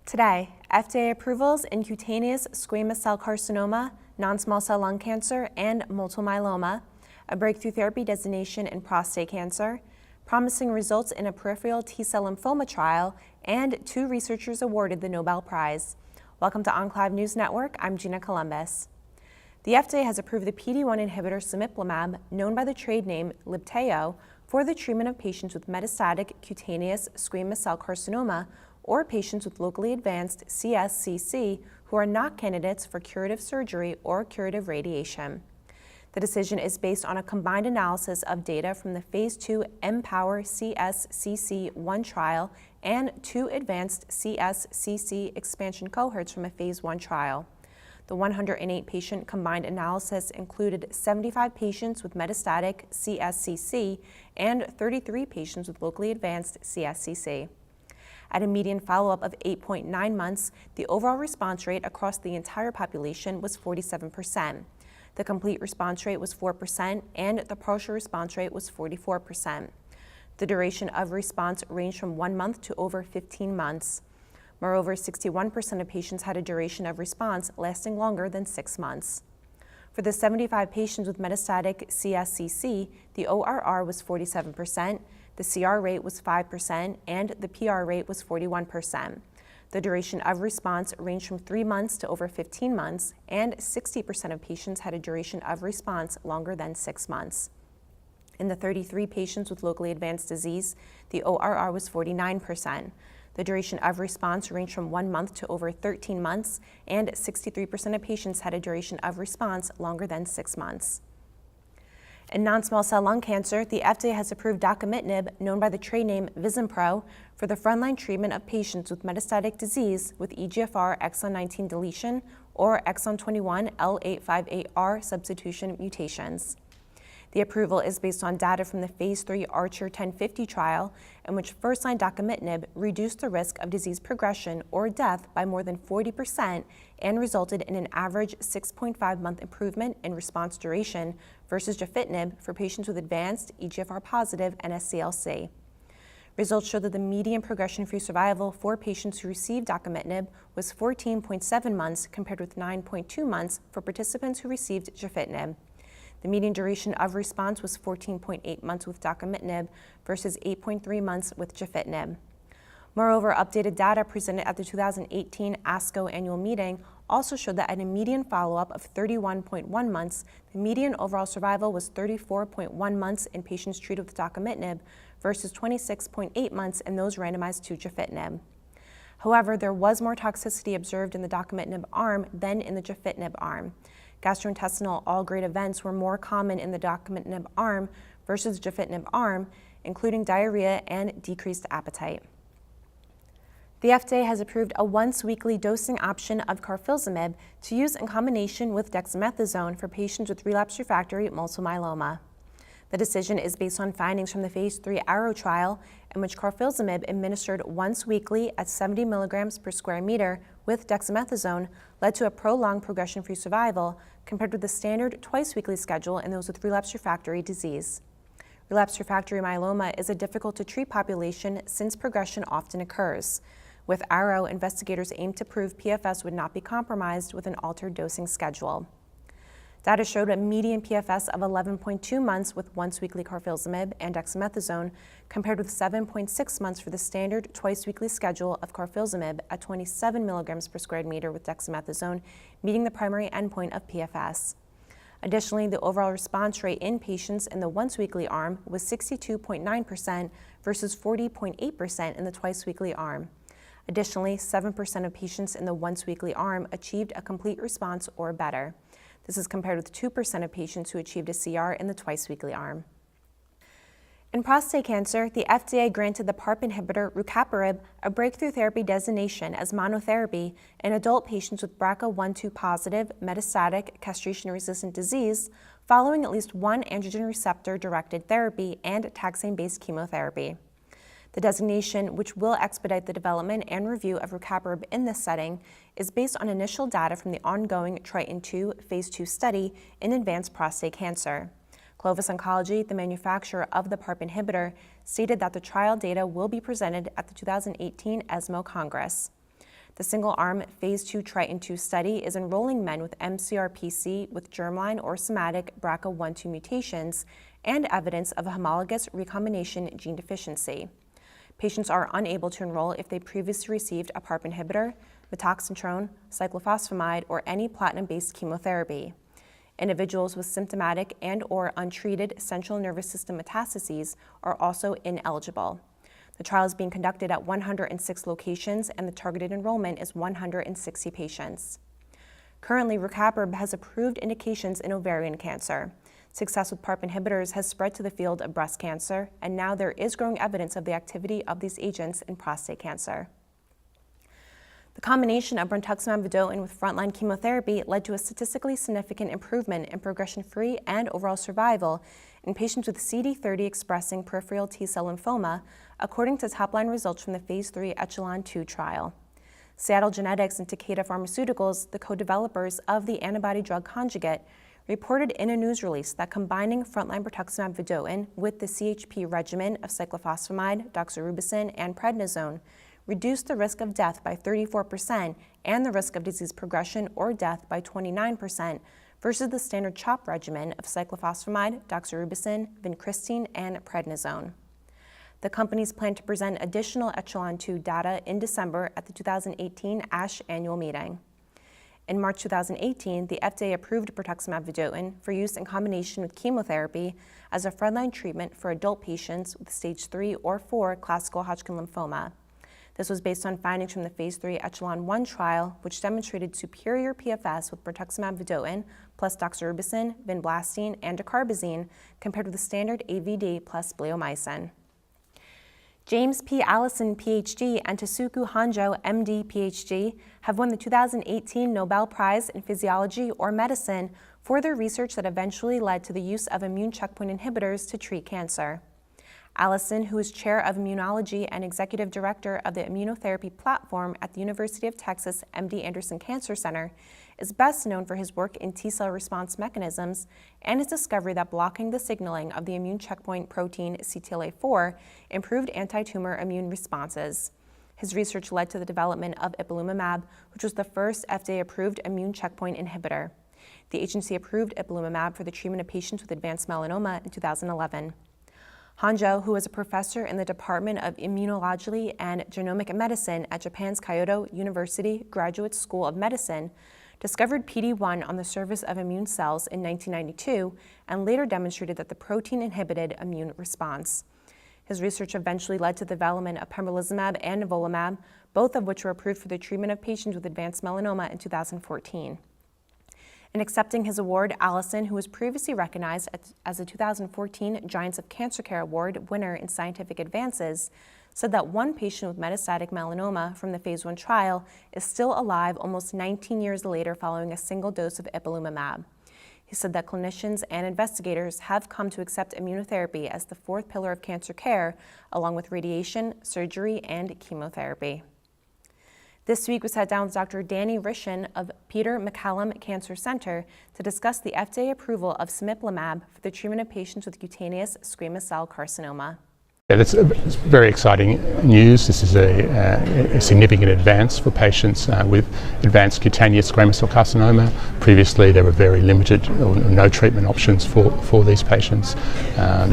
Today, FDA approvals in cutaneous squamous cell carcinoma, non-small cell lung cancer, and multiple myeloma, a breakthrough therapy designation in prostate cancer, promising results in a peripheral T-cell lymphoma trial, and 2 researchers awarded the Nobel Prize. Welcome to Enclave News Network. I'm Gina Columbus. The FDA has approved the PD-1 inhibitor cemiplimab, known by the trade name Libtayo, for the treatment of patients with metastatic cutaneous squamous cell carcinoma or patients with locally advanced CSCC who are not candidates for curative surgery or curative radiation. The decision is based on a combined analysis of data from the Phase 2 Empower CSCC 1 trial and 2 advanced CSCC expansion cohorts from a Phase 1 trial. The 108-patient combined analysis included 75 patients with metastatic CSCC and 33 patients with locally advanced CSCC. At a median follow-up of 8.9 months, the overall response rate across the entire population was 47%. The complete response rate was 4%, and the partial response rate was 44%. The duration of response ranged from 1 month to over 15 months. Moreover, 61% of patients had a duration of response lasting longer than 6 months. For the 75 patients with metastatic CSCC, the ORR was 47%, the CR rate was 5%, and the PR rate was 41%. The duration of response ranged from 3 months to over 15 months, and 60% of patients had a duration of response longer than 6 months. In the 33 patients with locally advanced disease, the ORR was 49%. The duration of response ranged from 1 month to over 13 months, and 63% of patients had a duration of response longer than 6 months. In non-small cell lung cancer, the FDA has approved docomitinib, known by the trade name Visimpro, for the frontline treatment of patients with metastatic disease with EGFR exon 19 deletion or exon 21 L858R substitution mutations. The approval is based on data from the Phase 3 Archer 1050 trial, in which first-line docomitinib reduced the risk of disease progression or death by more than 40% and resulted in an average 6.5-month improvement in response duration versus gefitinib for patients with advanced EGFR-positive NSCLC. Results show that the median progression-free survival for patients who received docomitinib was 14.7 months compared with 9.2 months for participants who received gefitinib. The median duration of response was 14.8 months with docomitinib versus 8.3 months with gefitinib. Moreover, updated data presented at the 2018 ASCO annual meeting also showed that at a median follow-up of 31.1 months, the median overall survival was 34.1 months in patients treated with docomitinib versus 26.8 months in those randomized to gefitinib. However, there was more toxicity observed in the docomitinib arm than in the gefitinib arm. Gastrointestinal all-grade events were more common in the docomitinib arm versus gefitinib arm, including diarrhea and decreased appetite. The FDA has approved a once-weekly dosing option of carfilzomib to use in combination with dexamethasone for patients with relapsed refractory multiple myeloma. The decision is based on findings from the Phase 3 Arrow trial, in which carfilzomib administered once weekly at 70 milligrams per square meter with dexamethasone led to a prolonged progression-free survival compared with the standard twice-weekly schedule in those with relapsed refractory disease. Relapsed refractory myeloma is a difficult-to-treat population since progression often occurs. With Arrow, investigators aim to prove PFS would not be compromised with an altered dosing schedule. Data showed a median PFS of 11.2 months with once-weekly carfilzomib and dexamethasone, compared with 7.6 months for the standard twice-weekly schedule of carfilzomib at 27 milligrams per square meter with dexamethasone, meeting the primary endpoint of PFS. Additionally, the overall response rate in patients in the once-weekly arm was 62.9% versus 40.8% in the twice-weekly arm. Additionally, 7% of patients in the once-weekly arm achieved a complete response or better. This is compared with 2% of patients who achieved a CR in the twice-weekly arm. In prostate cancer, the FDA granted the PARP inhibitor rucaparib a breakthrough therapy designation as monotherapy in adult patients with BRCA1/2 positive metastatic castration-resistant disease following at least 1 androgen receptor-directed therapy and taxane-based chemotherapy. The designation, which will expedite the development and review of rucaparib in this setting, is based on initial data from the ongoing Triton-2 Phase 2 study in advanced prostate cancer. Clovis Oncology, the manufacturer of the PARP inhibitor, stated that the trial data will be presented at the 2018 ESMO Congress. The single-arm Phase 2 Triton-2 study is enrolling men with mCRPC with germline or somatic BRCA1/2 mutations and evidence of a homologous recombination gene deficiency. Patients are unable to enroll if they previously received a PARP inhibitor, methoxytrone, cyclophosphamide, or any platinum-based chemotherapy. Individuals with symptomatic and/or untreated central nervous system metastases are also ineligible. The trial is being conducted at 106 locations, and the targeted enrollment is 160 patients. Currently, rucaparib has approved indications in ovarian cancer. Success with PARP inhibitors has spread to the field of breast cancer, and now there is growing evidence of the activity of these agents in prostate cancer. The combination of brentuximab vedotin with frontline chemotherapy led to a statistically significant improvement in progression-free and overall survival in patients with CD30-expressing peripheral T-cell lymphoma, according to top-line results from the Phase 3 ECHELON-2 trial. Seattle Genetics and Takeda Pharmaceuticals, the co-developers of the antibody-drug conjugate, reported in a news release that combining frontline brentuximab vedotin with the CHP regimen of cyclophosphamide, doxorubicin, and prednisone reduced the risk of death by 34% and the risk of disease progression or death by 29% versus the standard CHOP regimen of cyclophosphamide, doxorubicin, vincristine, and prednisone. The companies plan to present additional ECHELON-2 data in December at the 2018 ASH annual meeting. In March 2018, the FDA approved brentuximab vedotin for use in combination with chemotherapy as a frontline treatment for adult patients with stage 3 or 4 classical Hodgkin lymphoma. This was based on findings from the Phase 3 ECHELON-1 trial, which demonstrated superior PFS with brentuximab vedotin plus doxorubicin, vinblastine, and dacarbazine compared with the standard AVD plus bleomycin. James P. Allison, Ph.D., and Tasuku Hanjo, M.D., Ph.D., have won the 2018 Nobel Prize in Physiology or Medicine for their research that eventually led to the use of immune checkpoint inhibitors to treat cancer. Allison, who is chair of immunology and executive director of the immunotherapy platform at the University of Texas MD Anderson Cancer Center, is best known for his work in T-cell response mechanisms and his discovery that blocking the signaling of the immune checkpoint protein CTLA-4 improved anti-tumor immune responses. His research led to the development of ipilimumab, which was the first FDA-approved immune checkpoint inhibitor. The agency approved ipilimumab for the treatment of patients with advanced melanoma in 2011. Hanjo, who is a professor in the Department of Immunology and Genomic Medicine at Japan's Kyoto University Graduate School of Medicine, discovered PD-1 on the surface of immune cells in 1992 and later demonstrated that the protein inhibited immune response. His research eventually led to the development of pembrolizumab and nivolumab, both of which were approved for the treatment of patients with advanced melanoma in 2014. In accepting his award, Allison, who was previously recognized as a 2014 Giants of Cancer Care Award winner in scientific advances, said that one patient with metastatic melanoma from the Phase 1 trial is still alive almost 19 years later following a single dose of ipilimumab. He said that clinicians and investigators have come to accept immunotherapy as the fourth pillar of cancer care, along with radiation, surgery, and chemotherapy. This week, we sat down with Dr. Danny Rishin of Peter MacCallum Cancer Center to discuss the FDA approval of cemiplimab for the treatment of patients with cutaneous squamous cell carcinoma. Yeah, that's very exciting news. This is a significant advance for patients with advanced cutaneous squamous cell carcinoma. Previously, there were very limited or no treatment options for these patients. A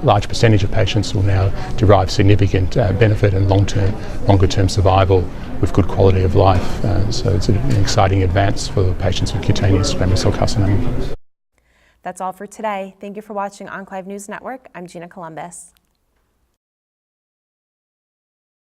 large percentage of patients will now derive significant benefit and longer term survival with good quality of life. So it's an exciting advance for patients with cutaneous squamous cell carcinoma. That's all for today. Thank you for watching Enclave News Network. I'm Gina Columbus.